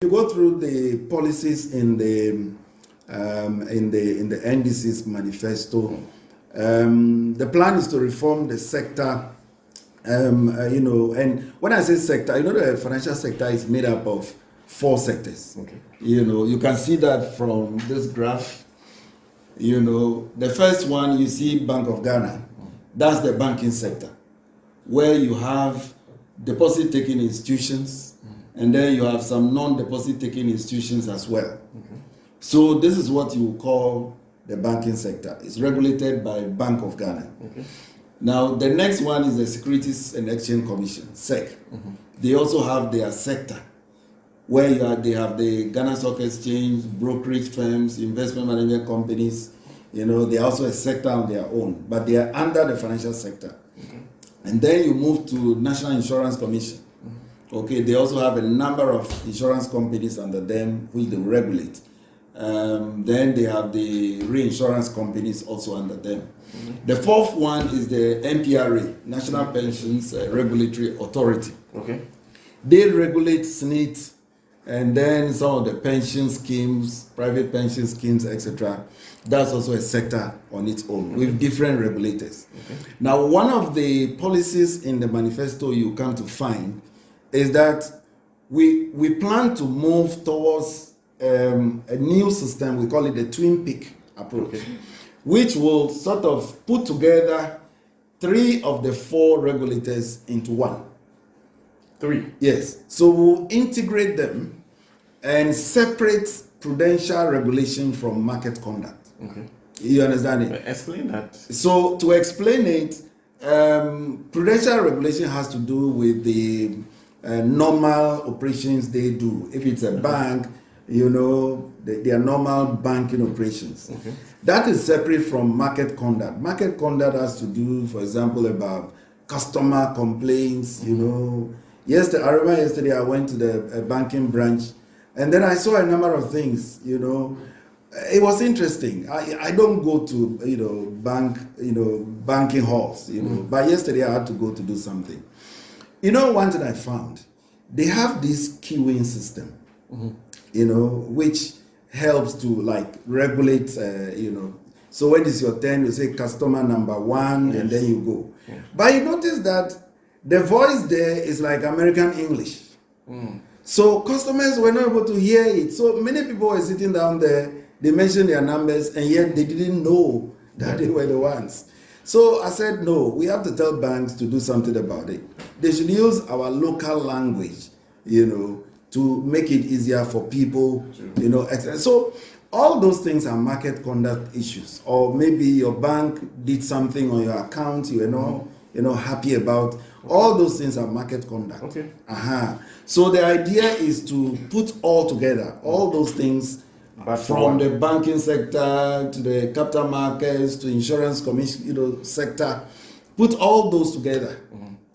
You go through the policies in the NDC's manifesto. The plan is to reform the sector. And when I say sector, the financial sector is made up of 4 sectors. Okay. You can see that from this graph. The first one you see, Bank of Ghana. That's the banking sector, where you have deposit-taking institutions, and then you have some non-deposit-taking institutions as well. Okay. So this is what you call the banking sector. It's regulated by Bank of Ghana. Okay. Now, the next one is the Securities and Exchange Commission, SEC. They also have their sector, where they have the Ghana Stock Exchange, brokerage firms, investment management companies. They're also a sector on their own, but they are under the financial sector. And then you move to National Insurance Commission. Okay, they also have a number of insurance companies under them which they regulate. Then they have the reinsurance companies also under them. The fourth one is the NPRA, National Pensions Regulatory Authority. Okay. They regulate SNIT and then some of the pension schemes, private pension schemes, etc. That's also a sector on its own with different regulators. Okay. Now, one of the policies in the manifesto you come to find is that we plan to move towards a new system. We call it the twin peak approach, which will sort of put together 3 of the 4 regulators into one. 3? Yes. So we'll integrate them and separate prudential regulation from market conduct. Okay. You understand it? Explain that. So to explain it, prudential regulation has to do with the normal operations they do. If it's a bank, their normal banking operations. Okay. That is separate from market conduct. Market conduct has to do, for example, about customer complaints. I remember yesterday I went to the banking branch, and then I saw a number of things. It was interesting. I don't go to banking halls. But yesterday I had to go to do something. One thing I found, they have this queuing system. Which helps to regulate, So when it's your turn, you say customer number 1, yes. And then you go. Yeah. But you notice that the voice there is like American English. So customers were not able to hear it. So many people were sitting down there, they mentioned their numbers, and yet they didn't know that they were the ones. So I said, no, we have to tell banks to do something about it. They should use our local language, to make it easier for people, So all those things are market conduct issues. Or maybe your bank did something on your account you were not, happy about. All those things are market conduct. Okay. So the idea is to put all together, all those things, from the banking sector to the capital markets to insurance commission, sector, put all those together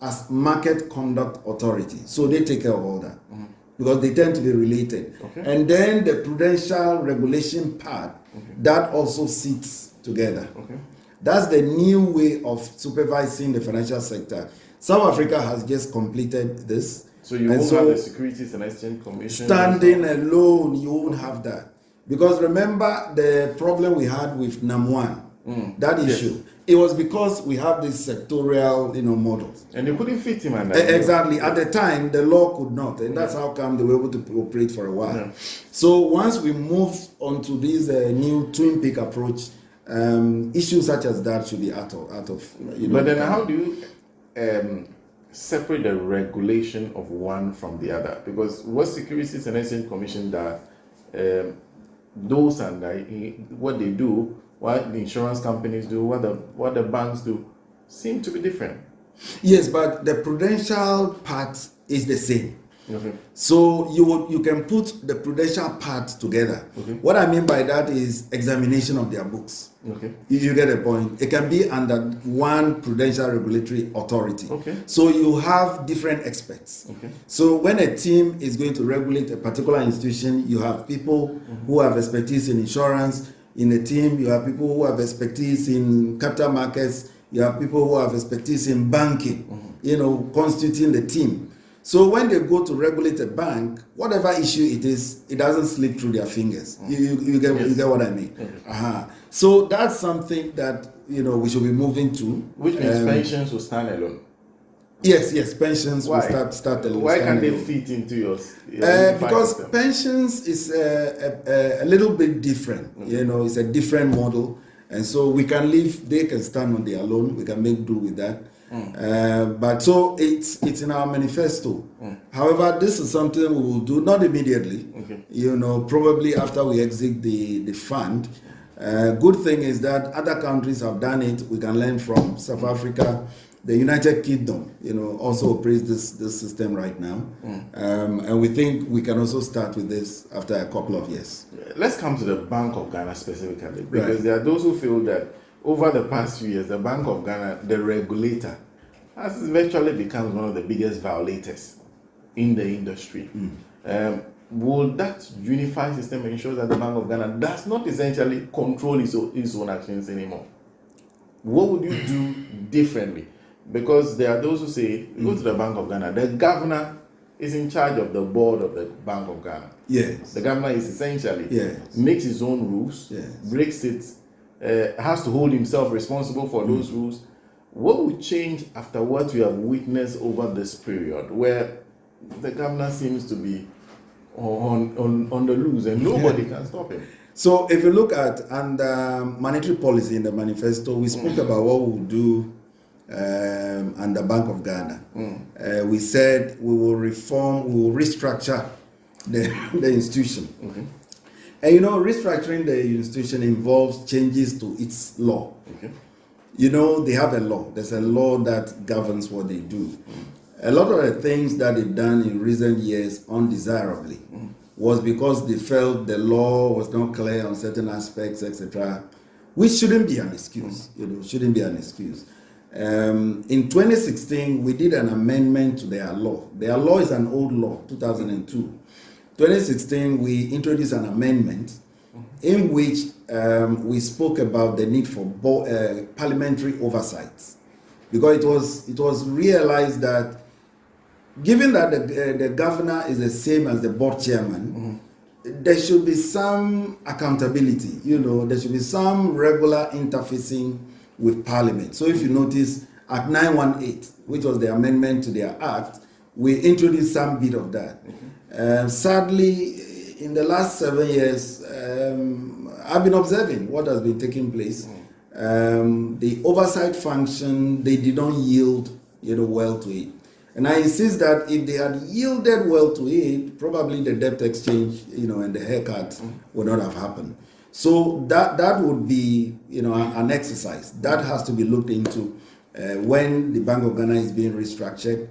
as market conduct authority. So they take care of all that. Because they tend to be related. Okay. And then the prudential regulation part, that also sits together. Okay. That's the new way of supervising the financial sector. South Africa has just completed this. So you won't have the Securities and Exchange Commission? Standing alone, you won't have that. Because remember the problem we had with NAM1, that issue. Yes. It was because we have this sectorial, models. And they couldn't fit him under that. Exactly. At the time, the law could not. And that's how come they were able to operate for a while. Yeah. So once we move on to this new twin peak approach, issues such as that should be out of But then how do you separate the regulation of one from the other? Because what Securities and Exchange Commission does, those and what they do, what the insurance companies do, what the banks do, seem to be different. Yes, but the prudential part is the same. Okay. So you can put the prudential part together. Okay. What I mean by that is examination of their books. Okay. You get a point. It can be under one prudential regulatory authority. Okay. So you have different experts. Okay. So when a team is going to regulate a particular institution, you have people who have expertise in insurance. In a team, you have people who have expertise in capital markets. You have people who have expertise in banking. Constituting the team. So when they go to regulate a bank, whatever issue it is, it doesn't slip through their fingers. You get what I mean? So that's something that we should be moving to. Which means pensions will stand alone. Yes, pensions Why? will start alone. Why can't they fit into your because system? pensions is a little bit different. It's a different model, and so we can leave. They can stand on their own. We can make do with that. But so it's in our manifesto. However, this is something we will do not immediately. Probably after we exit the fund. Good thing is that other countries have done it. We can learn from South Africa. The United Kingdom, also operates this system right now, and we think we can also start with this after a couple of years. Let's come to the Bank of Ghana specifically, because there are those who feel that over the past few years, the Bank of Ghana, the regulator, has virtually become one of the biggest violators in the industry. Will that unified system ensure that the Bank of Ghana does not essentially control its own actions anymore? What would you do differently? Because there are those who say, go to the Bank of Ghana, the governor is in charge of the board of the Bank of Ghana. Yes. The governor is essentially makes his own rules, breaks it, has to hold himself responsible for those rules. What will change after what we have witnessed over this period, where the governor seems to be on the loose and nobody can stop him? So if you look at monetary policy in the manifesto, we spoke about what we'll do and the Bank of Ghana. We said we will reform, we will restructure the institution. And restructuring the institution involves changes to its law. They have a law. There's a law that governs what they do. A lot of the things that they've done in recent years undesirably was because they felt the law was not clear on certain aspects, etc., which shouldn't be an excuse. Shouldn't be an excuse. In 2016, we did an amendment to their law. Their law is an old law, 2002. 2016, we introduced an amendment in which we spoke about the need for parliamentary oversight, because it was realized that given that the governor is the same as the board chairman, there should be some accountability. There should be some regular interfacing with Parliament. So if you notice, at 918, which was the amendment to their act, we introduced some bit of that. Sadly, in the last 7 years, I've been observing what has been taking place. The oversight function, they did not yield well to it. And I insist that if they had yielded well to it, probably the debt exchange and the haircut would not have happened. So that would be an exercise that has to be looked into when the Bank of Ghana is being restructured.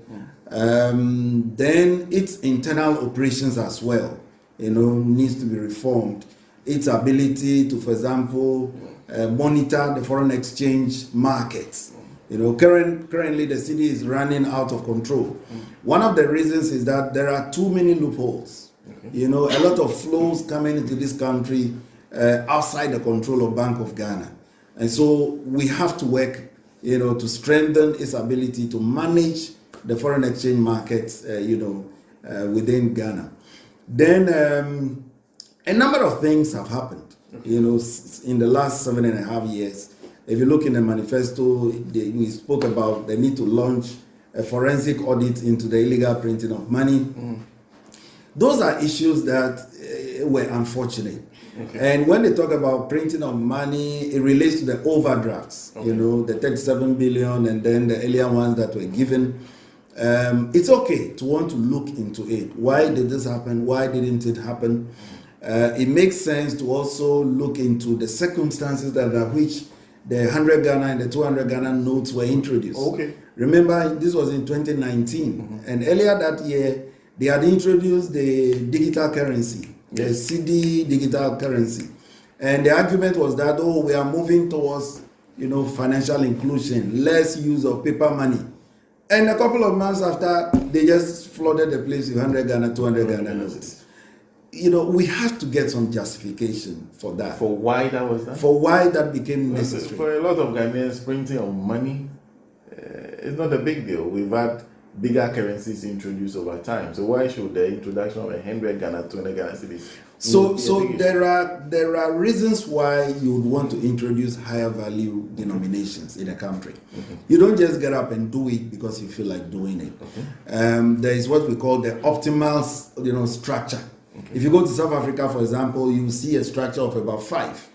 Then its internal operations as well needs to be reformed. Its ability to, for example, monitor the foreign exchange markets. Currently the city is running out of control. One of the reasons is that there are too many loopholes. A lot of flows coming into this country outside the control of Bank of Ghana. And so we have to work, to strengthen its ability to manage the foreign exchange markets, within Ghana. Then a number of things have happened, in the last 7.5 years. If you look in the manifesto, we spoke about the need to launch a forensic audit into the illegal printing of money. Those are issues that were unfortunate. And when they talk about printing of money, it relates to the overdrafts, the 37 billion and then the earlier ones that were given. It's okay to want to look into it. Why did this happen? Why didn't it happen? It makes sense to also look into the circumstances that which the 100 Ghana and the 200 Ghana notes were introduced. Remember, this was in 2019. And earlier that year, they had introduced the digital currency. The CD digital currency. And the argument was that, we are moving towards, financial inclusion, less use of paper money. And a couple of months after, they just flooded the place with 100 Ghana, 200 Ghana notes. We have to get some justification for that. For why that was that? For why that became necessary. For a lot of Ghanaians, printing of money is not a big deal. We've had bigger currencies introduced over time. So why should the introduction of 100 Ghana, 200 Ghana cedis? So there are reasons why you would want to introduce higher value denominations in a country. You don't just get up and do it because you feel like doing it. There is what we call the optimal, structure. If you go to South Africa, for example, you see a structure of about 5.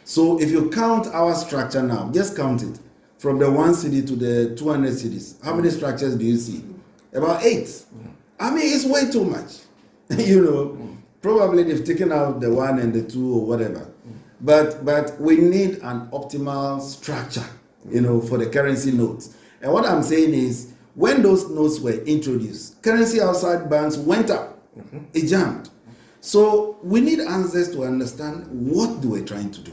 So if you count our structure now, just count it from the 1 city to the 200 cities. How many structures do you see? About 8. I mean, it's way too much. Probably they've taken out the 1 and the 2 or whatever. But we need an optimal structure, for the currency notes. And what I'm saying is, when those notes were introduced, currency outside banks went up. It jumped. So we need answers to understand what they were trying to do.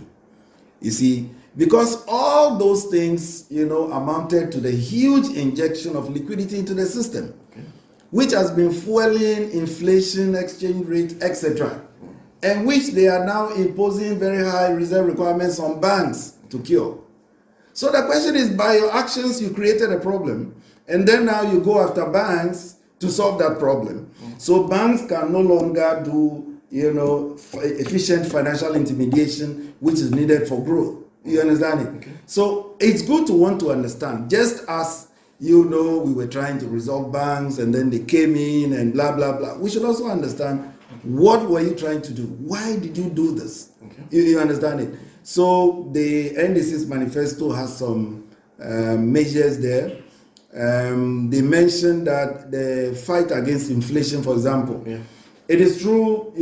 You see, because all those things, amounted to the huge injection of liquidity into the system, which has been fueling inflation, exchange rate, etc., and which they are now imposing very high reserve requirements on banks to cure. So the question is, by your actions, you created a problem, and then now you go after banks to solve that problem. So banks can no longer do, efficient financial intermediation, which is needed for growth. You understand it? Okay. So it's good to want to understand, just as we were trying to resolve banks and then they came in and blah, blah, blah. We should also understand, what were you trying to do? Why did you do this? Okay. You understand it? So the NDC's manifesto has some measures there. They mentioned that the fight against inflation, for example, it is true,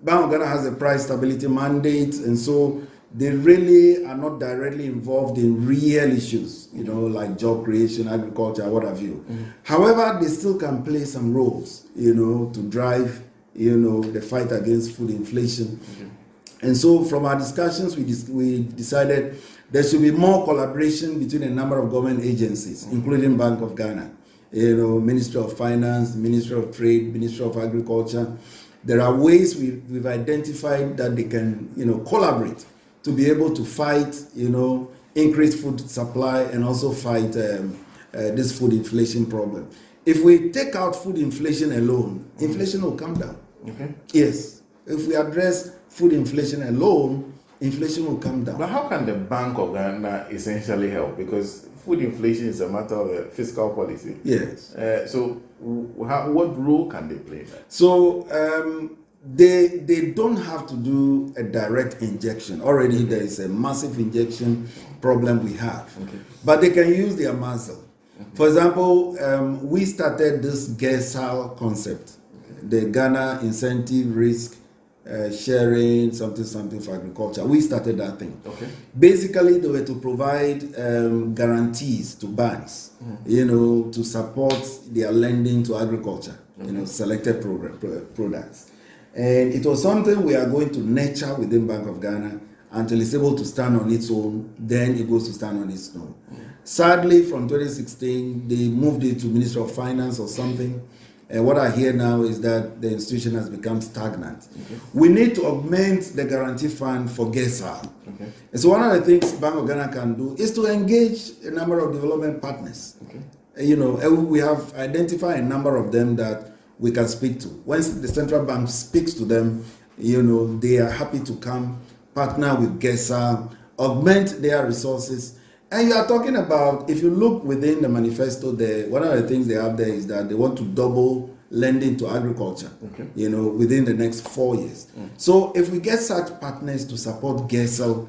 Bank of Ghana has a price stability mandate, and so they really are not directly involved in real issues, like job creation, agriculture, what have you. However, they still can play some roles, to drive, the fight against food inflation. And so from our discussions, we decided there should be more collaboration between a number of government agencies, including Bank of Ghana, Ministry of Finance, Ministry of Trade, Ministry of Agriculture. There are ways we've identified that they can, collaborate to be able to fight, increased food supply and also fight this food inflation problem. If we take out food inflation alone, inflation will come down. Okay. Yes. If we address food inflation alone, inflation will come down. But how can the Bank of Ghana essentially help? Because food inflation is a matter of fiscal policy. Yes. So what role can they play? So they don't have to do a direct injection. Already there is a massive injection problem we have. Okay. But they can use their muscle. For example, we started this GESAL concept, the Ghana Incentive Risk Sharing something for agriculture. We started that thing. Okay. Basically, they were to provide guarantees to banks, to support their lending to agriculture, selected products. And it was something we are going to nurture within Bank of Ghana until it's able to stand on its own. Then it goes to stand on its own. Sadly, from 2016, they moved it to Ministry of Finance or something. And what I hear now is that the institution has become stagnant. Okay. We need to augment the guarantee fund for GESA. Okay. And so one of the things Bank of Ghana can do is to engage a number of development partners. Okay. And we have identified a number of them that we can speak to. Once the central bank speaks to them, they are happy to come, partner with GESA, augment their resources. And you are talking about, if you look within the manifesto there, one of the things they have there is that they want to double lending to agriculture, within the next 4 years. So if we get such partners to support GESAL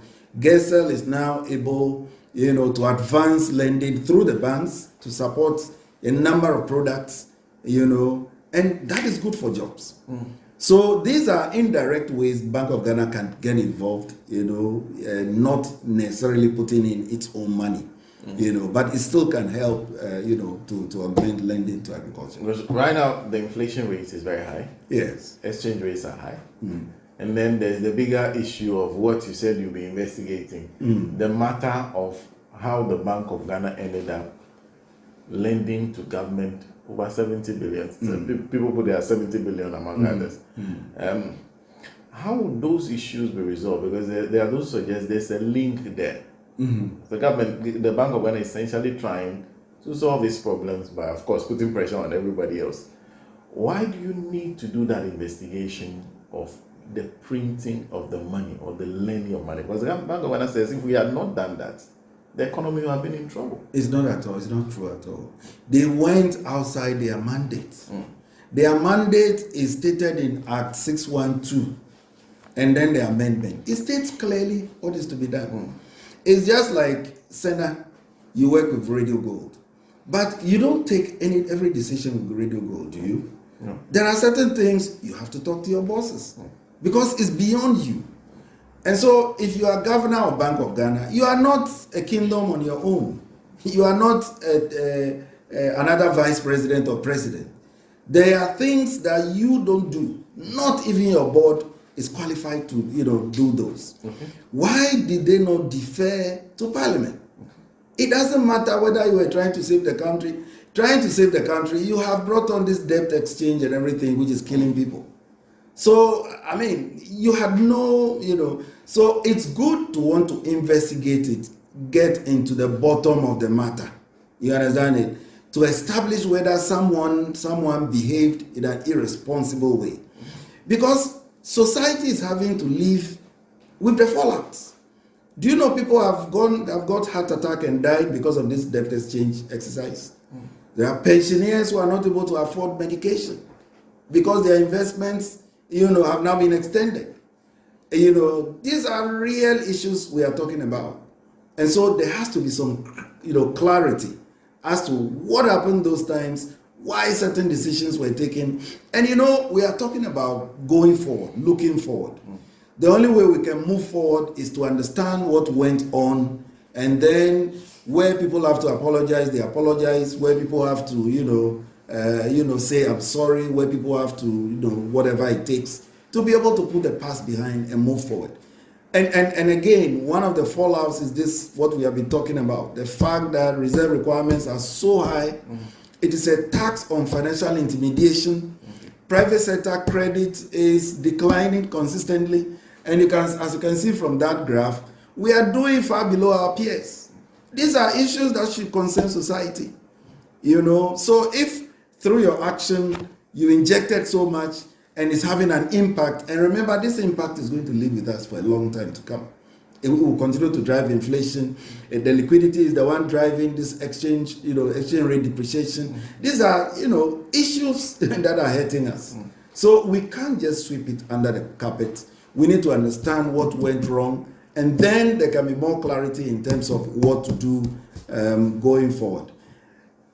is now able, to advance lending through the banks to support a number of products, and that is good for jobs. So these are indirect ways Bank of Ghana can get involved, not necessarily putting in its own money, but it still can help, to augment lending to agriculture. Because right now, the inflation rate is very high. Yes. Exchange rates are high. And then there's the bigger issue of what you said you'll be investigating, the matter of how the Bank of Ghana ended up lending to government over 70 billion. So people put there 70 billion among others. How would those issues be resolved? Because there are those who suggest there's a link there. The government, the Bank of Ghana is essentially trying to solve these problems by, of course, putting pressure on everybody else. Why do you need to do that investigation of the printing of the money or the lending of money? Because the bank governor says if we had not done that, the economy would have been in trouble. It's not at all. It's not true at all. They went outside their mandate. Their mandate is stated in Act 612, and then the amendment. It states clearly what is to be done. It's just like, Senna, you work with Radio Gold, but you don't take every decision with Radio Gold, do you? No. There are certain things you have to talk to your bosses because it's beyond you. And so, if you are governor of Bank of Ghana, you are not a kingdom on your own. You are not another vice president or president. There are things that you don't do. Not even your board is qualified to, do those. Why did they not defer to Parliament? It doesn't matter whether you were trying to save the country. Trying to save the country, you have brought on this debt exchange and everything, which is killing people. So, I mean, you had no, so it's good to want to investigate it, get into the bottom of the matter. You understand it? To establish whether someone behaved in an irresponsible way. Because society is having to live with the fallouts. Do you know people have got heart attack and died because of this debt exchange exercise? There are pensioners who are not able to afford medication because their investments, have now been extended. These are real issues we are talking about. And so there has to be some, clarity as to what happened those times, why certain decisions were taken. And, we are talking about going forward, looking forward. The only way we can move forward is to understand what went on, and then where people have to apologize, they apologize. Where people have to, say I'm sorry. Where people have to, whatever it takes to be able to put the past behind and move forward. And again, one of the fallouts is this: what we have been talking about, the fact that reserve requirements are so high. It is a tax on financial intimidation. Private sector credit is declining consistently, and as you can see from that graph, we are doing far below our peers. These are issues that should concern society, So if through your action you injected so much and it's having an impact, and remember, this impact is going to live with us for a long time to come. It will continue to drive inflation. The liquidity is the one driving this exchange rate depreciation. These are, issues that are hurting us. So we can't just sweep it under the carpet. We need to understand what went wrong, and then there can be more clarity in terms of what to do going forward.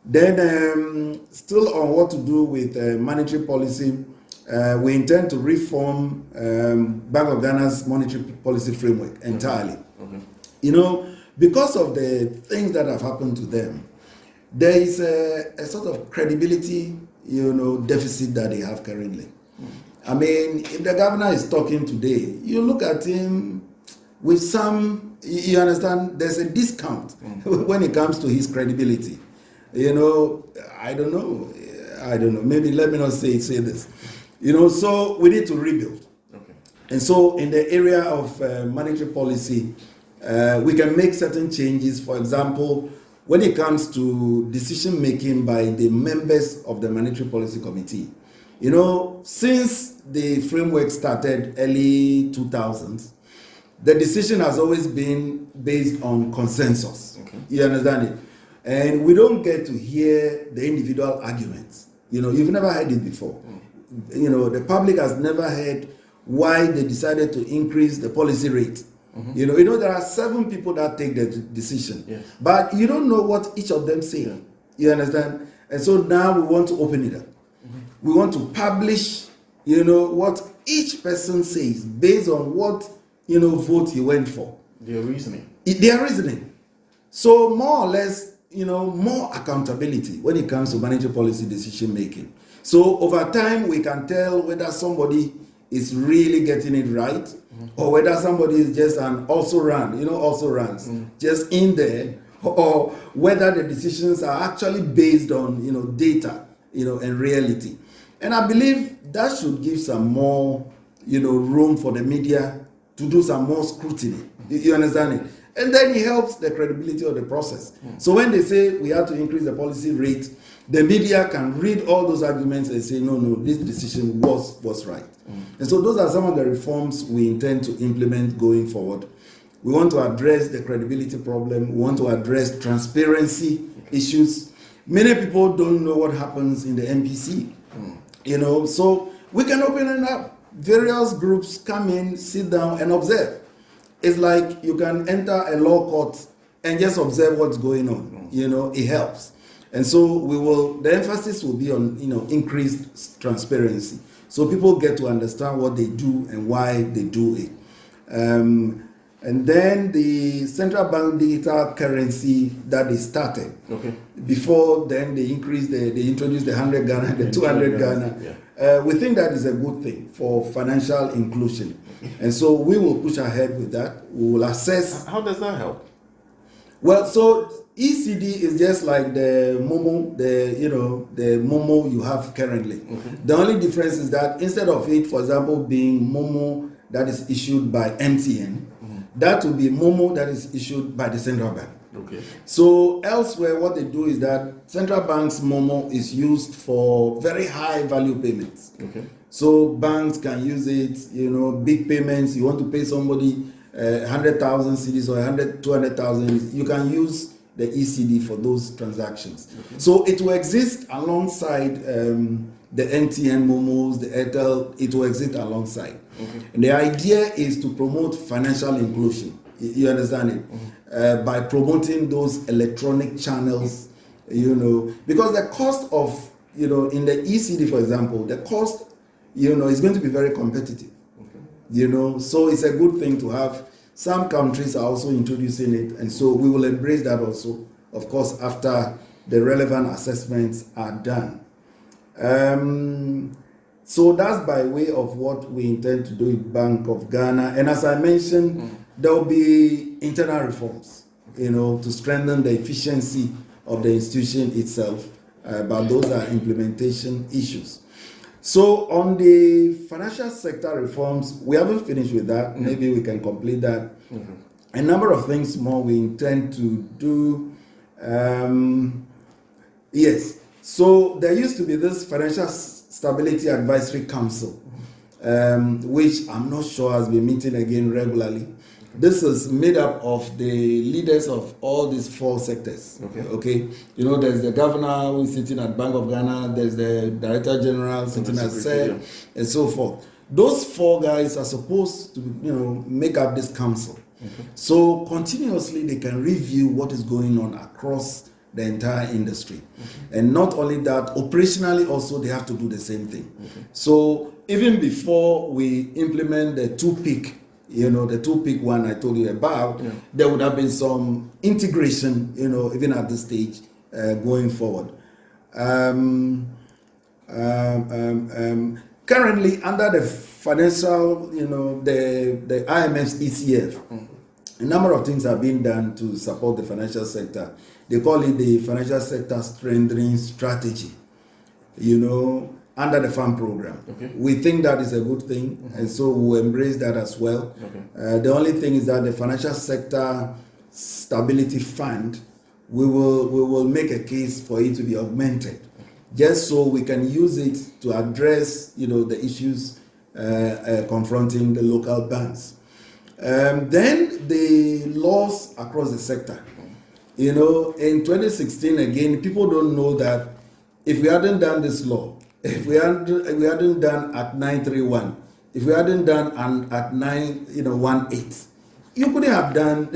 Then, still on what to do with monetary policy, we intend to reform Bank of Ghana's monetary policy framework entirely. Because of the things that have happened to them, there is a sort of credibility, deficit that they have currently. I mean, if the governor is talking today, you look at him with some, you understand, there's a discount when it comes to his credibility. I don't know. Maybe let me not say this. So we need to rebuild. Okay. And so in the area of monetary policy, we can make certain changes. For example, when it comes to decision making by the members of the Monetary Policy Committee, since the framework started early 2000s, the decision has always been based on consensus. Okay. You understand it? And we don't get to hear the individual arguments. You've never heard it before. The public has never heard why they decided to increase the policy rate. There are 7 people that take the decision. Yes. But you don't know what each of them say. Yeah. You understand? And so now we want to open it up. We want to publish, what each person says based on what, vote he went for. Their reasoning. Their reasoning. So more or less, more accountability when it comes to monetary policy decision making. So over time, we can tell whether somebody is really getting it right, or whether somebody is just an also runs, just in there, or whether the decisions are actually based on, data, and reality. And I believe that should give some more, room for the media to do some more scrutiny. You understand it? And then it helps the credibility of the process. So when they say we have to increase the policy rate, the media can read all those arguments and say, no, this decision was right. And so those are some of the reforms we intend to implement going forward. We want to address the credibility problem. We want to address transparency issues. Many people don't know what happens in the MPC, so we can open it up. Various groups come in, sit down and observe. It's like you can enter a law court and just observe what's going on. It helps. And so the emphasis will be on, increased transparency. So people get to understand what they do and why they do it. And then the central bank digital currency that they started. Okay. Before then, they introduced the 100 Ghana, the 200 Ghana. Yeah. We think that is a good thing for financial inclusion. And so we will push ahead with that. We will assess. How does that help? Well, so ECD is just like the Momo, the Momo you have currently. Okay. The only difference is that instead of it, for example, being Momo that is issued by MTN, that will be Momo that is issued by the central bank. Okay. So elsewhere, what they do is that central bank's Momo is used for very high value payments. Okay. So banks can use it, big payments. You want to pay somebody 100,000 cedis or 200,000, you can use the ECD for those transactions. Okay. So it will exist alongside the MTN Momos, the Airtel, it will exist alongside. Okay. And the idea is to promote financial inclusion. You understand it? By promoting those electronic channels, because the cost of, in the ECD, for example, the cost, is going to be very competitive. Okay. So it's a good thing to have. Some countries are also introducing it, and so we will embrace that also, of course, after the relevant assessments are done. So that's by way of what we intend to do with Bank of Ghana. And as I mentioned, there will be internal reforms, to strengthen the efficiency of the institution itself. But those are implementation issues. So on the financial sector reforms, we haven't finished with that. Maybe we can complete that. A number of things more we intend to do. Yes. So there used to be this Financial Stability Advisory Council, which I'm not sure has been meeting again regularly. This is made up of the leaders of all these four sectors. Okay. There's the governor who is sitting at Bank of Ghana, there's the director general sitting at SED, and so forth. Those four guys are supposed to, make up this council. Okay. So continuously they can review what is going on across the entire industry. Okay. And not only that, operationally also they have to do the same thing. Okay. So even before we implement the two-peak, the two-peak one I told you about, there would have been some integration, even at this stage going forward. Currently, under the financial, the IMF's ECF, a number of things are being done to support the financial sector. They call it the Financial Sector Strengthening Strategy, under the farm program. Okay. We think that is a good thing, and so we'll embrace that as well. Okay. The only thing is that the Financial Sector Stability Fund, we will make a case for it to be augmented, just so we can use it to address, the issues confronting the local banks. Then the laws across the sector. In 2016, again, people don't know that if we hadn't done this law, if we hadn't done Act 931, if we hadn't done Act 918, you couldn't have done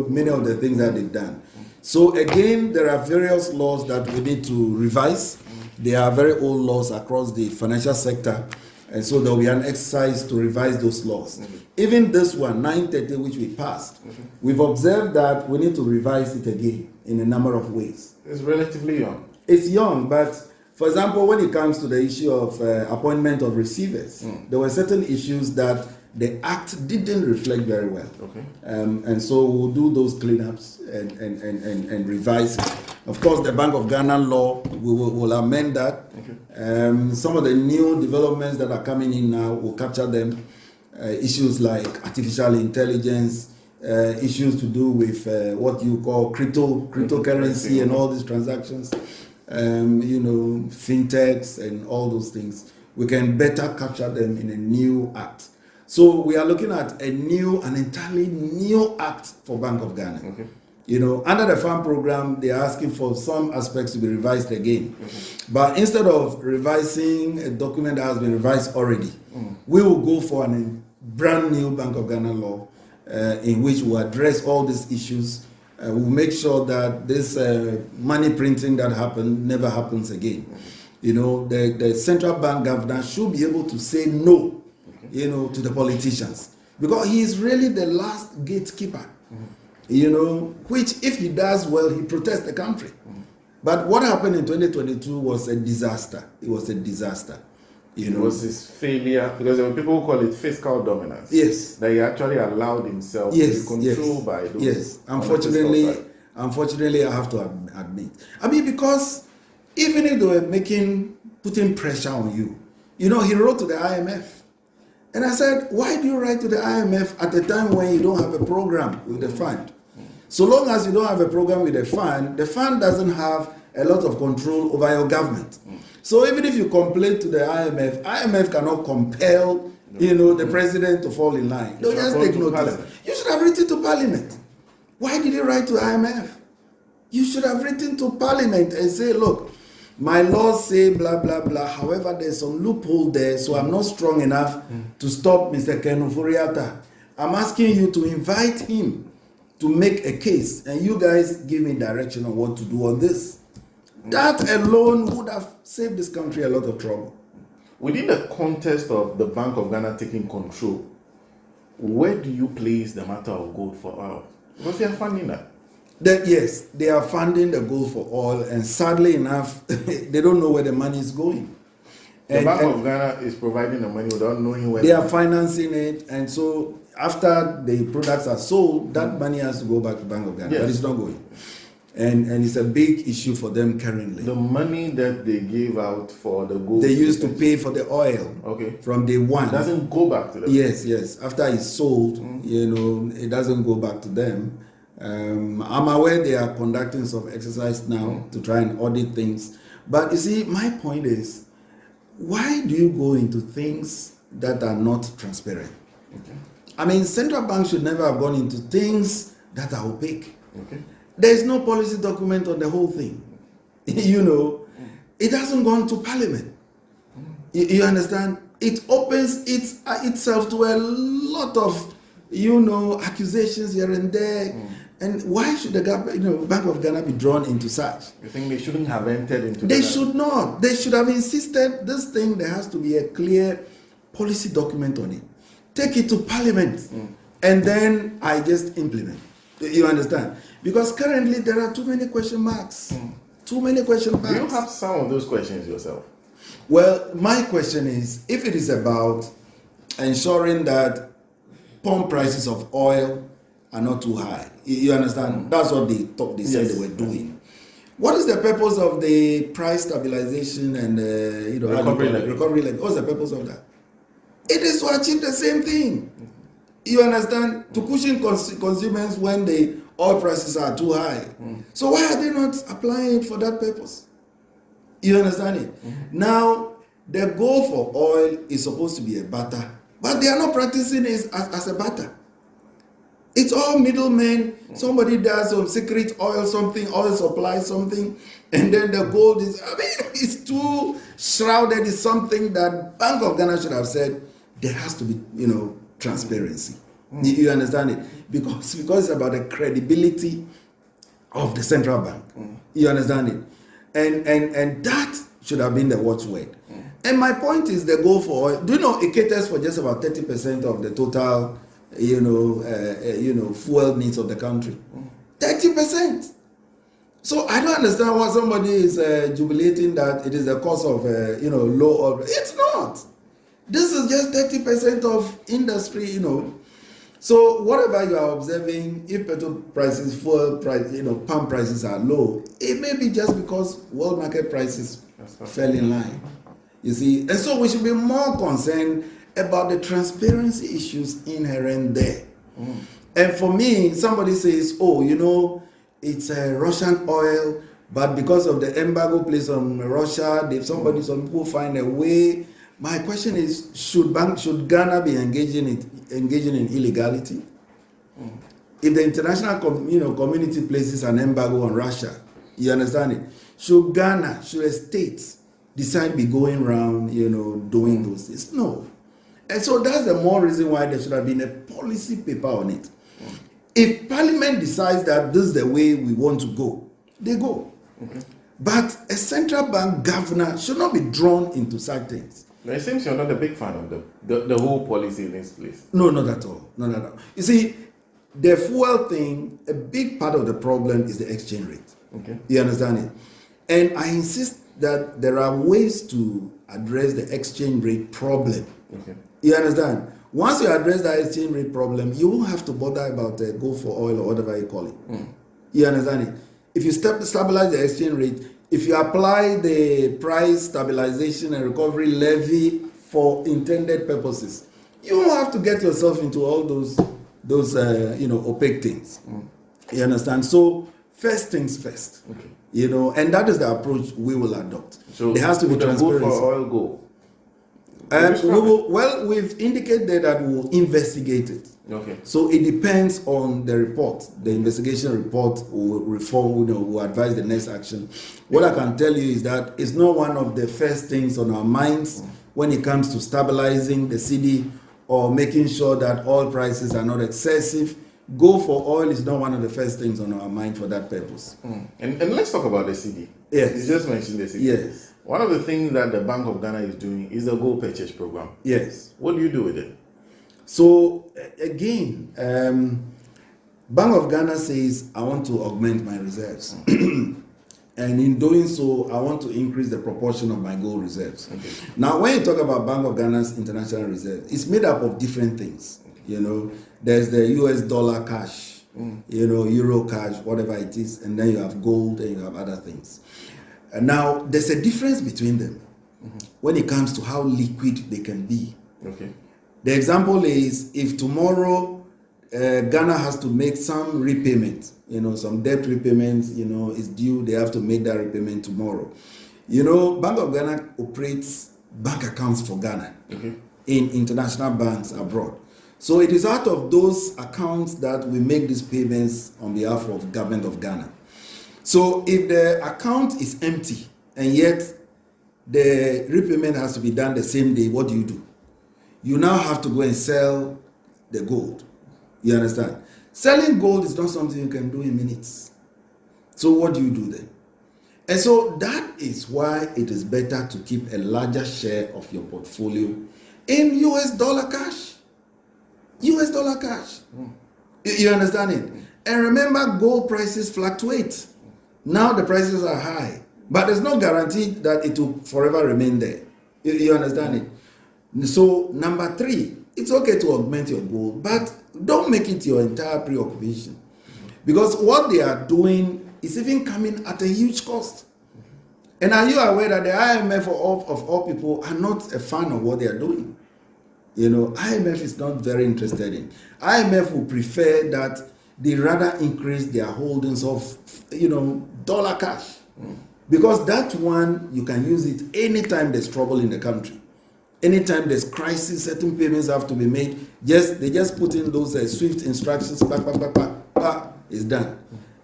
many of the things that they've done. So again, there are various laws that we need to revise. There are very old laws across the financial sector, and so there will be an exercise to revise those laws. Even this one, 930, which we passed, we've observed that we need to revise it again in a number of ways. It's relatively young. It's young, but for example, when it comes to the issue of appointment of receivers, there were certain issues that the Act didn't reflect very well. Okay. And so we'll do those cleanups and revise it. Of course, the Bank of Ghana law, will amend that. Okay. Some of the new developments that are coming in now will capture them. Issues like artificial intelligence, issues to do with what you call cryptocurrency and all these transactions, fintechs and all those things. We can better capture them in a new act. So we are looking at an entirely new act for Bank of Ghana. Okay. Under the farm program, they are asking for some aspects to be revised again. But instead of revising a document that has been revised already, we will go for a brand new Bank of Ghana law in which we address all these issues. We'll make sure that this money printing that happened never happens again. The central bank governor should be able to say no, to the politicians, because he is really the last gatekeeper. Which if he does well, he protects the country. But what happened in 2022 was a disaster. It was a disaster. It was his failure, because there were people who call it fiscal dominance. Yes. That he actually allowed himself to be controlled by those. Yes. Unfortunately, I have to admit. Because even if they were putting pressure on you, he wrote to the IMF. And I said, why do you write to the IMF at a time when you don't have a program with the fund? So long as you don't have a program with the fund doesn't have a lot of control over your government. So even if you complain to the IMF cannot compel, the president to fall in line. They'll just take notice. You should have written to Parliament. Why did you write to IMF? You should have written to Parliament and say, look, my laws say blah, blah, blah. However, there's some loophole there, so I'm not strong enough to stop Mr. Ken Ofori-Atta. I'm asking you to invite him to make a case, and you guys give me direction on what to do on this. That alone would have saved this country a lot of trouble. Within the context of the Bank of Ghana taking control, where do you place the matter of gold for oil? Because they are funding that. Yes, they are funding the gold for oil, and sadly enough, they don't know where the money is going. The Bank of Ghana is providing the money without knowing where they are financing it, and so after the products are sold, that money has to go back to Bank of Ghana, but it's not going. And it's a big issue for them currently. The money that they gave out for the gold, they used to pay for the oil from day one. It doesn't go back to them. Yes. After it's sold, it doesn't go back to them. I'm aware they are conducting some exercise now to try and audit things. But you see, my point is, why do you go into things that are not transparent? Central banks should never have gone into things that are opaque. There is no policy document on the whole thing. It hasn't gone to Parliament. You understand? It opens itself to a lot of, accusations here and there. And why should the Bank of Ghana be drawn into such? You think they shouldn't have entered into They should not. They should have insisted this thing, there has to be a clear policy document on it. Take it to Parliament, and then I just implement. You understand? Because currently there are too many question marks. Too many question marks. Do you have some of those questions yourself? Well, my question is, if it is about ensuring that pump prices of oil are not too high, you understand? That's what they said they were doing. What is the purpose of the price stabilization and recovery levy? What's the purpose of that? It is to achieve the same thing. You understand? To cushion consumers when the oil prices are too high. So why are they not applying it for that purpose? You understand it? Now, the goal for oil is supposed to be a butter, but they are not practicing it as a butter. It's all middlemen. Somebody does some secret oil supply something, and then the gold is, it's too shrouded in something that Bank of Ghana should have said there has to be, transparency. You understand it? Because it's about the credibility of the central bank. You understand it? And that should have been the watchword. And my point is the goal for oil. Do you know it caters for just about 30% of the total fuel needs of the country? 30%. So I don't understand why somebody is jubilating that it is the cause of low oil. It's not. This is just 30% of industry. So whatever you are observing, if petrol prices, fuel price, pump prices are low, it may be just because world market prices fell in line. You see, and so we should be more concerned about the transparency issues inherent there. And for me, somebody says, oh, you know, it's Russian oil, but because of the embargo placed on Russia, some people find a way. My question is, should Ghana be engaging in illegality? If the international community places an embargo on Russia, you understand it? Should a state decide to be going around, doing those things? No. And so that's the more reason why there should have been a policy paper on it. If Parliament decides that this is the way we want to go, they go. Okay. But a central bank governor should not be drawn into such things. Now, it seems you're not a big fan of the whole policy in this place. No, not at all. Not at all. You see, the fuel thing, a big part of the problem is the exchange rate. Okay. You understand it? And I insist that there are ways to address the exchange rate problem. Okay. You understand? Once you address that exchange rate problem, you won't have to bother about go for oil or whatever you call it. Mm. You understand it? If you stabilize the exchange rate, if you apply the price stabilization and recovery levy for intended purposes, you won't have to get yourself into all those opaque things. Mm. You understand? So first things first. Okay. And that is the approach we will adopt. So there has to be transparency. Go for oil go. We've indicated that we will investigate it. Okay. So it depends on the report. The investigation report will reform, will advise the next action. What I can tell you is that it's not one of the first things on our minds when it comes to stabilizing the cedi or making sure that oil prices are not excessive. Go for oil is not one of the first things on our mind for that purpose. Mm. And let's talk about the cedi. Yes. You just mentioned the cedi. Yes. One of the things that the Bank of Ghana is doing is the gold purchase program. Yes. What do you do with it? So again, Bank of Ghana says, I want to augment my reserves. And in doing so, I want to increase the proportion of my gold reserves. Okay. Now, when you talk about Bank of Ghana's international reserve, it's made up of different things. Okay. There's the US dollar cash, euro cash, whatever it is, and then you have gold and you have other things. And now, there's a difference between them when it comes to how liquid they can be. Okay. The example is, if tomorrow Ghana has to make some repayment, some debt repayments, is due, they have to make that repayment tomorrow. Bank of Ghana operates bank accounts for Ghana in international banks abroad. So it is out of those accounts that we make these payments on behalf of government of Ghana. So if the account is empty and yet the repayment has to be done the same day, what do? You now have to go and sell the gold. You understand? Selling gold is not something you can do in minutes. So what do you do then? And so that is why it is better to keep a larger share of your portfolio in US dollar cash. US dollar cash. You understand it? And remember, gold prices fluctuate. Now the prices are high, but there's no guarantee that it will forever remain there. You understand it? So number 3, it's okay to augment your gold, but don't make it your entire preoccupation. Because what they are doing is even coming at a huge cost. And are you aware that the IMF of all people are not a fan of what they are doing? IMF is not very interested in. IMF will prefer that they rather increase their holdings of, dollar cash. Because that one, you can use it anytime there's trouble in the country. Anytime there's crisis, certain payments have to be made. They just put in those swift instructions, it's done.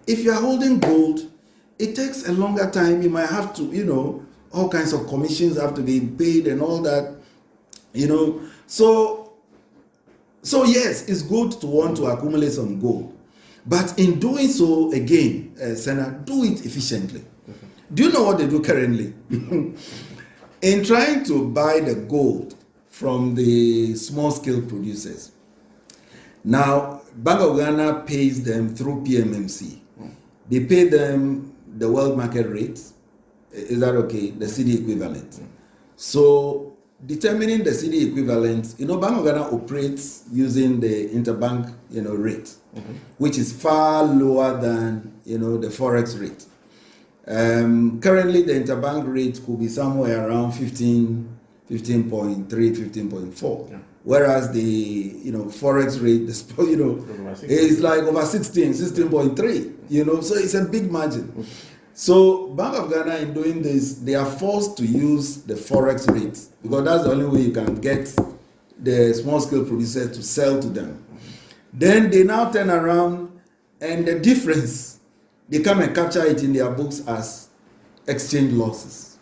If you are holding gold, it takes a longer time. You might have to, all kinds of commissions have to be paid and all that, So yes, it's good to want to accumulate some gold. But in doing so, again, Senna, do it efficiently. Do you know what they do currently? In trying to buy the gold from the small-scale producers, now, Bank of Ghana pays them through PMMC. They pay them the world market rate. Is that okay? The cedi equivalent. So, determining the cedi equivalent, Bank of Ghana operates using the interbank, rate, which is far lower than, the forex rate. Currently, the interbank rate could be somewhere around 15.3, 15.4, whereas the forex rate, is like over 16.3. So it's a big margin. So Bank of Ghana, in doing this, they are forced to use the forex rate because that's the only way you can get the small scale producers to sell to them. Then they now turn around, and the difference, they come and capture it in their books as exchange losses.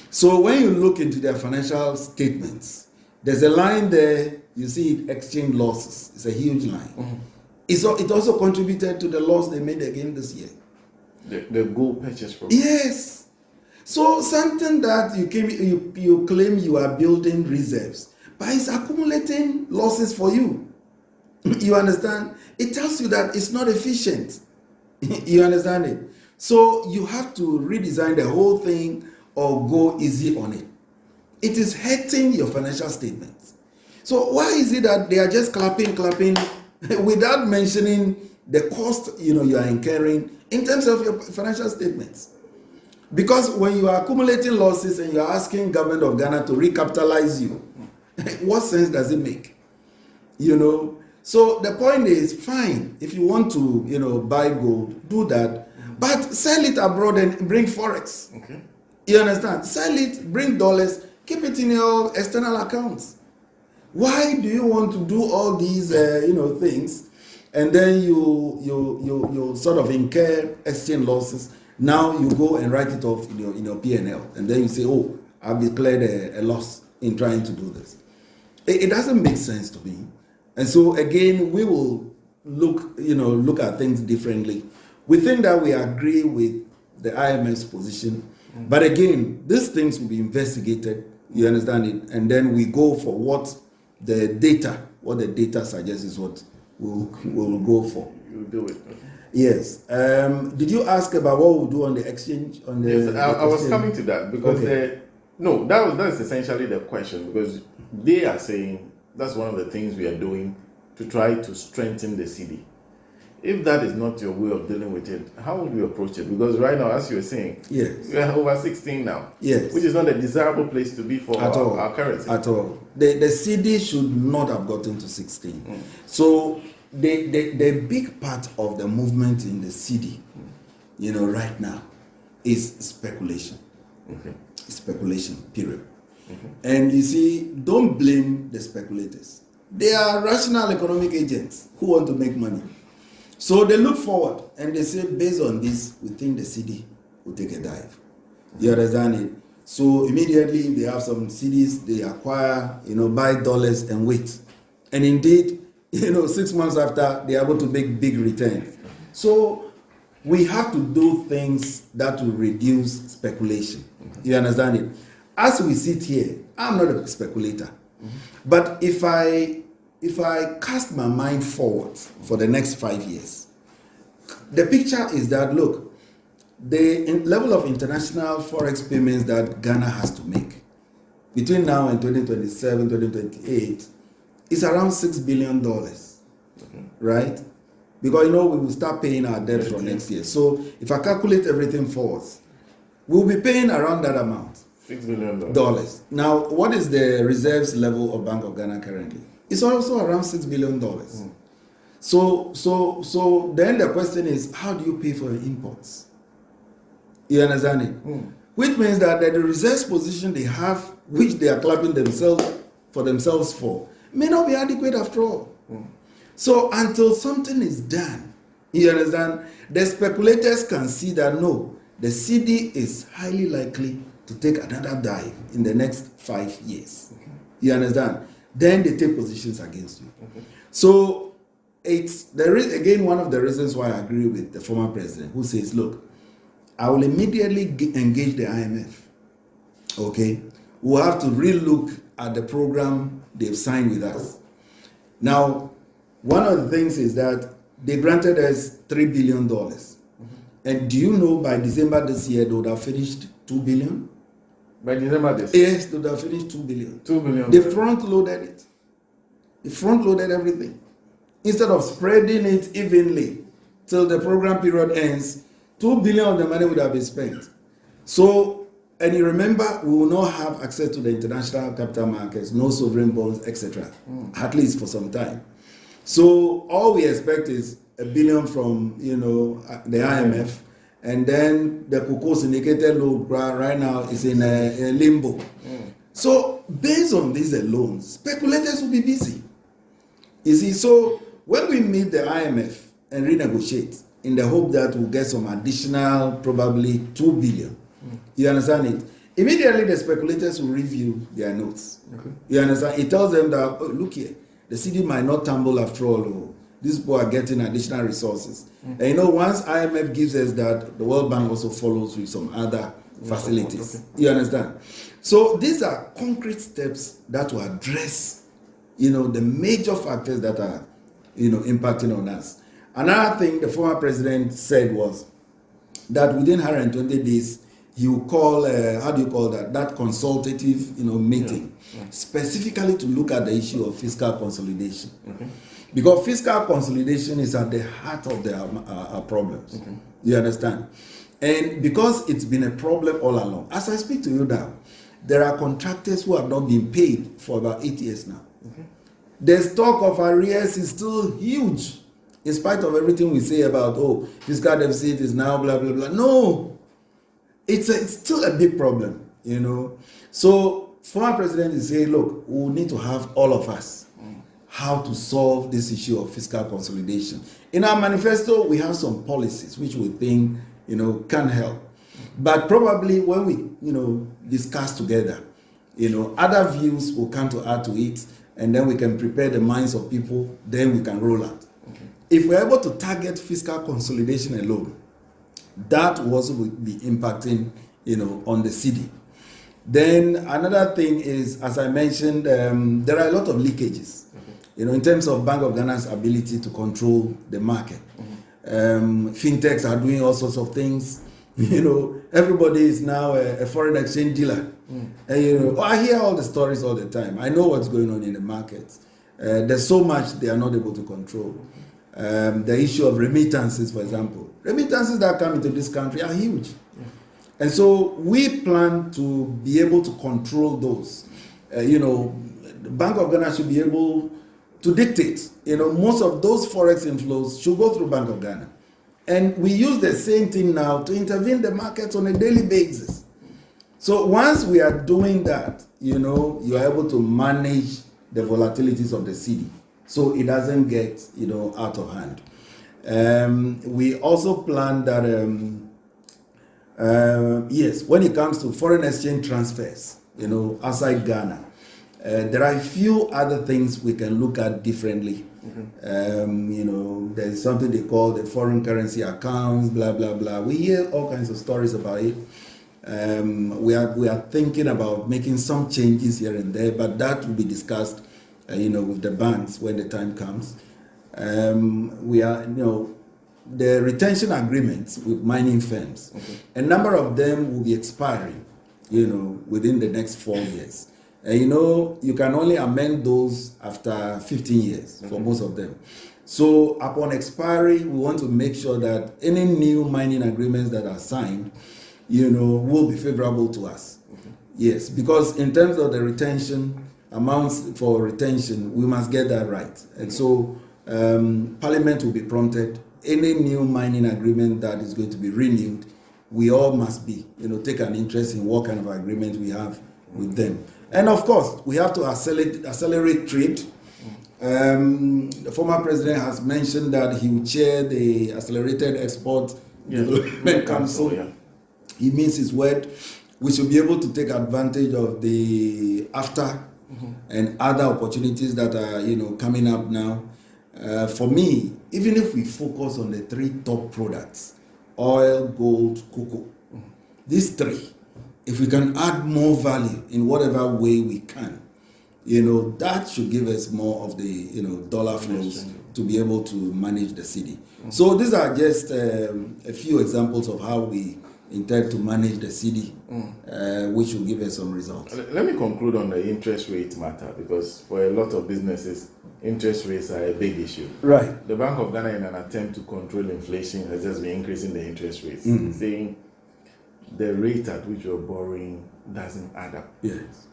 So when you look into their financial statements, there's a line there, you see it, exchange losses. It's a huge line. It also contributed to the loss they made again this year. The gold purchase program. Yes. So something that you claim you are building reserves, but it's accumulating losses for you. You understand? It tells you that it's not efficient. You understand it? So you have to redesign the whole thing or go easy on it. It is hurting your financial statements. So why is it that they are just clapping without mentioning the cost you are incurring in terms of your financial statements? Because when you are accumulating losses and you are asking government of Ghana to recapitalize you, what sense does it make? So the point is, fine, if you want to buy gold, do that, but sell it abroad and bring forex. Okay. You understand? Sell it, bring dollars, keep it in your external accounts. Why do you want to do all these things, and then you sort of incur exchange losses? Now you go and write it off in your P&L, and then you say, oh, I've declared a loss in trying to do this. It doesn't make sense to me. And so again, we will look at things differently. We think that we agree with the IMF's position, but again, these things will be investigated. You understand it, and then we go for what the data suggests is what we'll go for. You do it. Okay. Yes. Did you ask about what we'll do on the exchange? Yes, I was coming to that because that's essentially the question, because they are saying that's one of the things we are doing to try to strengthen the cedi. If that is not your way of dealing with it, how would you approach it? Because right now, as you were saying, yes, we are over 16 now, yes, which is not a desirable place to be for our currency. At all. The cedi should not have gotten to 16. So the big part of the movement in the cedi, right now, is speculation. Okay. Speculation, period. And you see, don't blame the speculators. They are rational economic agents who want to make money. So they look forward and they say, based on this, we think the cedi will take a dive. You understand it? So immediately they have some cedis, they acquire, buy dollars and wait. And indeed, 6 months after, they are able to make big returns. So we have to do things that will reduce speculation. You understand it? As we sit here, I'm not a speculator. But if I cast my mind forward for the next 5 years, the picture is that, look, the level of international forex payments that Ghana has to make between now and 2027, 2028 is around $6 billion, right? Because, we will start paying our debt from next year. So if I calculate everything forward, we'll be paying around that amount. $6 billion. Now, what is the reserves level of Bank of Ghana currently? It's also around $6 billion. So then the question is, how do you pay for your imports? You understand it? Which means that the reserves position they have, which they are clapping themselves for, may not be adequate after all. So until something is done, you understand, the speculators can see that no, the cedi is highly likely to take another dive in the next 5 years. You understand? Then they take positions against you. So there is again one of the reasons why I agree with the former president who says, look, I will immediately engage the IMF. Okay? We'll have to relook at the program they've signed with us. Now, one of the things is that they granted us $3 billion. And do you know by December this year they would have finished $2 billion? By December this year? Yes, they would have finished $2 billion. $2 billion. They front-loaded it. They front-loaded everything. Instead of spreading it evenly till the program period ends, $2 billion of the money would have been spent. So And you remember, we will not have access to the international capital markets, no sovereign bonds, etc. At least for some time. So all we expect is $1 billion from the IMF, and then the cocoa syndicated loan right now is in a limbo. So based on this alone, speculators will be busy. You see, so when we meet the IMF and renegotiate in the hope that we'll get some additional, probably $2 billion, you understand it? Immediately the speculators will review their notes. Okay. You understand? It tells them that, oh, look here, the city might not tumble after all. Oh, these people are getting additional resources. And once IMF gives us that, the World Bank also follows with some other facilities. Okay. You understand? So these are concrete steps that will address, the major factors that are, impacting on us. Another thing the former president said was that within 120 days, he will call, that consultative, meeting, specifically to look at the issue of fiscal consolidation. Okay. Because fiscal consolidation is at the heart of our problems. Okay. You understand? And because it's been a problem all along, as I speak to you now, there are contractors who have not been paid for about 8 years now. Okay. The stock of arrears is still huge, in spite of everything we say about, fiscal deficit is now blah, blah, blah. No, it's still a big problem, So former president is saying, look, we need to have all of us how to solve this issue of fiscal consolidation. In our manifesto, we have some policies which we think, can help. But probably when we, discuss together, other views will come to add to it, and then we can prepare the minds of people, then we can roll out. Okay. If we're able to target fiscal consolidation alone, that will also be impacting, on the city. Then another thing is, as I mentioned, there are a lot of leakages, in terms of Bank of Ghana's ability to control the market. Fintechs are doing all sorts of things. Everybody is now a foreign exchange dealer. I hear all the stories all the time. I know what's going on in the market. There's so much they are not able to control. The issue of remittances, for example. Remittances that come into this country are huge. And so we plan to be able to control those. The Bank of Ghana should be able to dictate. Most of those forex inflows should go through Bank of Ghana. And we use the same thing now to intervene the markets on a daily basis. So once we are doing that, you are able to manage the volatilities of the city, so it doesn't get, out of hand. We also plan that, yes, when it comes to foreign exchange transfers, outside Ghana, there are a few other things we can look at differently. There's something they call the foreign currency accounts, blah, blah, blah. We hear all kinds of stories about it. We are thinking about making some changes here and there, but that will be discussed, with the banks when the time comes. The retention agreements with mining firms, a number of them will be expiring, within the next 4 years. And you can only amend those after 15 years for most of them. So upon expiry, we want to make sure that any new mining agreements that are signed, will be favorable to us. Yes, because in terms of the retention, amounts for retention, we must get that right. And so Parliament will be prompted. Any new mining agreement that is going to be renewed, we all must be, take an interest in what kind of agreement we have with them. And of course, we have to accelerate trade. The former president has mentioned that he will chair the Accelerated Export Development Council. Yeah. He means his word. We should be able to take advantage of the AFTA and other opportunities that are, coming up now. For me, even if we focus on the 3 top products, oil, gold, cocoa, these 3, if we can add more value in whatever way we can, that should give us more of the, dollar flows to be able to manage the city. So these are just a few examples of how we intend to manage the city, which will give us some results. Let me conclude on the interest rate matter, because for a lot of businesses, interest rates are a big issue. Right. The Bank of Ghana, in an attempt to control inflation, has just been increasing the interest rates, saying the rate at which you're borrowing doesn't add up. Yes.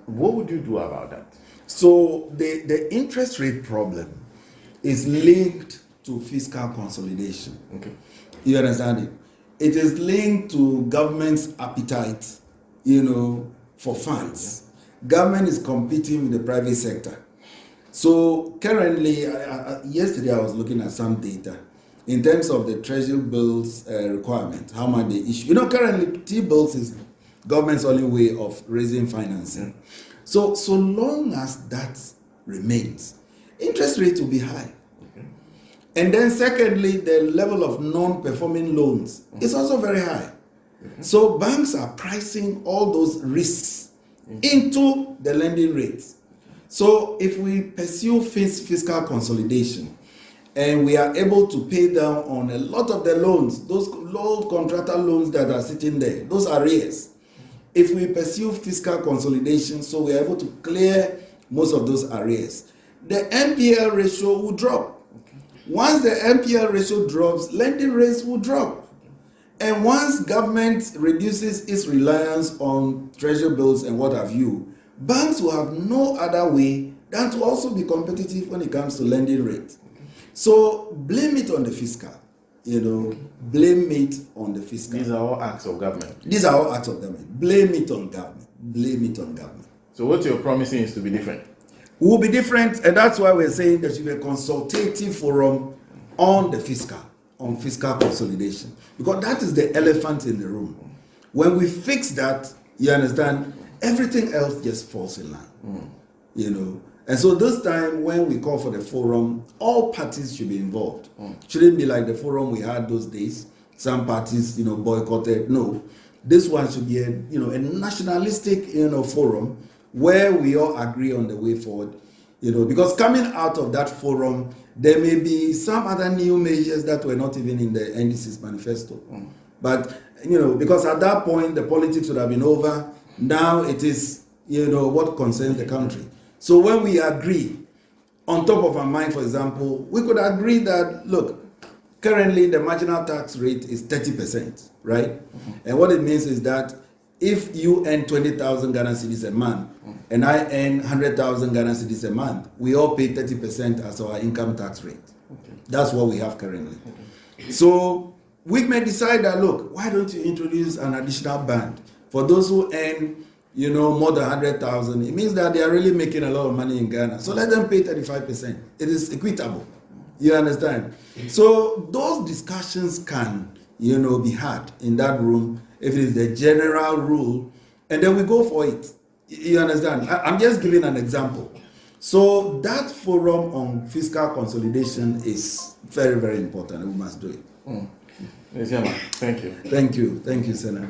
What would you do about that? So the interest rate problem is linked to fiscal consolidation. Okay. You understand it? It is linked to government's appetite, for funds. Government is competing with the private sector. So currently, yesterday I was looking at some data in terms of the treasury bills requirement, how much they issue. Currently T-bills is government's only way of raising financing. So long as that remains, interest rates will be high. And then secondly, the level of non-performing loans is also very high. So banks are pricing all those risks into the lending rates. So if we pursue fiscal consolidation and we are able to pay down on a lot of the loans, those low contractor loans that are sitting there, those arrears, if we pursue fiscal consolidation, so we are able to clear most of those arrears, the NPL ratio will drop. Once the NPL ratio drops, lending rates will drop. And once government reduces its reliance on treasury bills and what have you, banks will have no other way than to also be competitive when it comes to lending rates. So blame it on the fiscal. Blame it on the fiscal. These are all acts of government. These are all acts of government. Blame it on government. Blame it on government. So what you're promising is to be different. Will be different, and that's why we're saying there should be a consultative forum on the fiscal, on fiscal consolidation, because that is the elephant in the room. When we fix that, you understand, everything else just falls in line. And so this time when we call for the forum, all parties should be involved. Shouldn't be like the forum we had those days. Some parties, boycotted. No, this one should be a nationalistic, forum where we all agree on the way forward. Because coming out of that forum, there may be some other new measures that were not even in the NDC's manifesto. But, because at that point, the politics would have been over. Now it is, what concerns the country. So when we agree, on top of our mind, for example, we could agree that, look, currently the marginal tax rate is 30%, right? And what it means is that if you earn 20,000 Ghana cedis a month, and I earn 100,000 Ghana cedis a month, we all pay 30% as our income tax rate. That's what we have currently. So we may decide that, look, why don't you introduce an additional band for those who earn, more than 100,000? It means that they are really making a lot of money in Ghana. So let them pay 35%. It is equitable. You understand? So those discussions can, be had in that room if it is the general rule, and then we go for it. You understand? I'm just giving an example. So that forum on fiscal consolidation is very, very important. We must do it. Asiama, thank you. Thank you. Thank you, Senator.